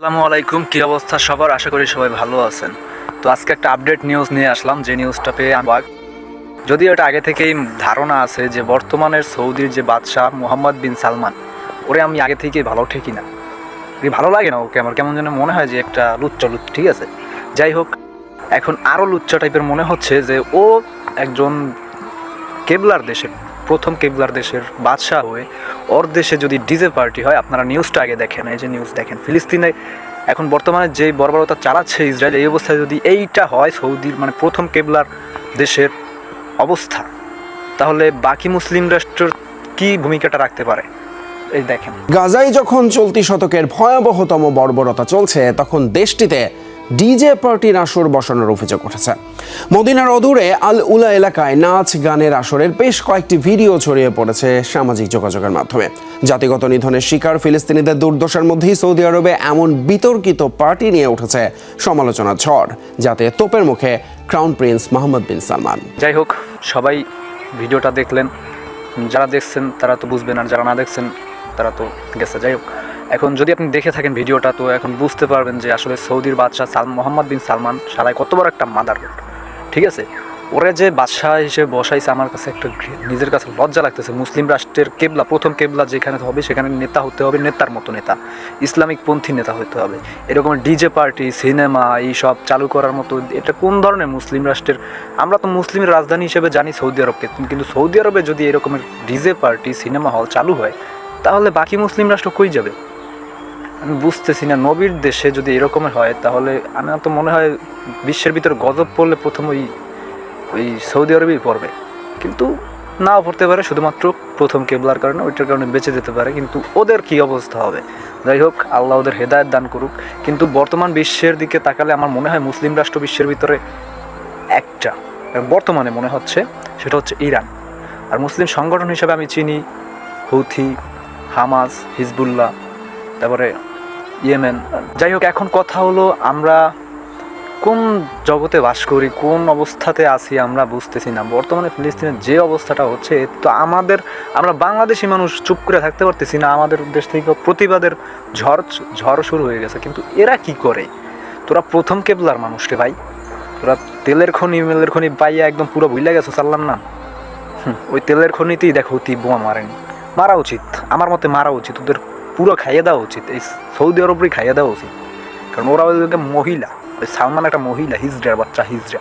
আসসালামু আলাইকুম, কি অবস্থা সবার? আশা করি সবাই ভালো আছেন। তো আজকে একটা আপডেট নিউজ নিয়ে আসলাম, যে নিউজটা পেয়ে অবাক। যদিও এটা আগে থেকেই ধারণা আছে যে বর্তমানের সৌদির যে বাদশাহ মোহাম্মদ বিন সালমান, ওরে আমি আগে থেকেই ভালো ঠেকি না, ভালো লাগে না ওকে। আমার কেমন যেন মনে হয় যে একটা লুচ্চা, ঠিক আছে। যাই হোক, এখন আরও লুচ্চা টাইপের মনে হচ্ছে যে ও একজন কেবলার দেশের প্রথম কেবলার দেশের বাদশাহ হয়ে ওর দেশে যদি ডিজে পার্টি হয়, আপনারা নিউজটা আগে দেখেন, এই যে নিউজ দেখেন, ফিলিস্তিনে এখন বর্তমানে যে বর্বরতা চালাচ্ছে ইসরায়েল, এই অবস্থায় যদি এইটা হয় সৌদির মানে প্রথম কেবলার দেশের অবস্থা, তাহলে বাকি মুসলিম রাষ্ট্রের কী ভূমিকাটা রাখতে পারে এই দেখেন। গাজায় যখন চলতি শতকের ভয়াবহতম বর্বরতা চলছে, তখন দেশটিতে ডিজে পার্টির আসর বসানোর অভিযোগ উঠেছে। মদিনার অদূরে আল উলা এলাকায় নাচ গানের আসরের বেশ কয়েকটি ভিডিও ছড়িয়ে পড়েছে সামাজিক যোগাযোগের মাধ্যমে। জাতিগত নিধনের শিকার ফিলিস্তিনিদের দুর্দশার মধ্যেই সৌদি আরবে এমন বিতর্কিত পার্টি নিয়ে উঠেছে সমালোচনার ঝড়, যাতে তোপের মুখে ক্রাউন প্রিন্স মোহাম্মদ বিন সালমান। যাই হোক, সবাই ভিডিওটা দেখলেন, যারা দেখছেন তারা তো বুঝবেন, আর যারা না দেখছেন তারা তো গেছে। যাই হোক, এখন যদি আপনি দেখে থাকেন ভিডিওটা, তো এখন বুঝতে পারবেন যে আসলে সৌদির বাদশাহ মোহাম্মদ বিন সালমান সারাই কত বড় একটা মাদারবোর্ড, ঠিক আছে। ওরা যে বাদশাহ হিসেবে বসাইছে, আমার কাছে একটা নিজের কাছে লজ্জা লাগতেছে। মুসলিম রাষ্ট্রের কেবলা, প্রথম কেবলা যেখানে হবে সেখানে নেতা হতে হবে নেতার মতো নেতা, ইসলামিক পন্থী নেতা হতে হবে। এরকম ডিজে পার্টি, সিনেমা এইসব চালু করার মতো এটা কোন ধরনের মুসলিম রাষ্ট্রের? আমরা তো মুসলিমের রাজধানী হিসেবে জানি সৌদি আরবকে, কিন্তু সৌদি আরবে যদি এরকমের ডিজে পার্টি, সিনেমা হল চালু হয়, তাহলে বাকি মুসলিম রাষ্ট্র কই যাবে? আমি বুঝতেছি না। নবীর দেশে যদি এরকমের হয়, তাহলে আমার তো মনে হয় বিশ্বের ভিতরে গজব পড়লে প্রথম ওই সৌদি আরবেই পড়বে, কিন্তু নাও পড়তে পারে, শুধুমাত্র প্রথম কেবলার কারণে, ওইটার কারণে বেঁচে যেতে পারে। কিন্তু ওদের কি অবস্থা হবে? যাই হোক, আল্লাহ ওদের হেদায়েত দান করুক। কিন্তু বর্তমান বিশ্বের দিকে তাকালে আমার মনে হয় মুসলিম রাষ্ট্র বিশ্বের ভিতরে একটা বর্তমানে মনে হচ্ছে, সেটা হচ্ছে ইরান। আর মুসলিম সংগঠন হিসেবে আমি চিনি হুথি, হামাস, হিজবুল্লাহ, তারপরে ইয়েমেন। যাই হোক, এখন কথা হলো আমরা কোন জগতে বাস করি, কোন অবস্থাতে আছি আমরা বুঝতেছি না। বর্তমানে ফিলিস্তিনের যে অবস্থাটা হচ্ছে, তো আমরা বাংলাদেশি মানুষ চুপ করে থাকতে পারতেছি না। আমাদের দেশ থেকে প্রতিবাদের ঝড় শুরু হয়ে গেছে, কিন্তু এরা কি করে? তোরা প্রথম কেবলার মানুষকে ভাই, তোরা তেলের খনি পাইয়া একদম পুরো ভুলে গেছো চাল্লার নাম। ওই তেলের খনিতেই দেখো বোমা মারেনি, মারা উচিত, আমার মতে মারা উচিত, ওদের পুরো খাইয়ে দেওয়া উচিত, এই সৌদি আরবেই খাইয়ে দেওয়া উচিত। কারণ ওরা ওই মহিলা, ওই সালমান একটা মহিলা, হিজড়ার বাচ্চা, হিজড়া।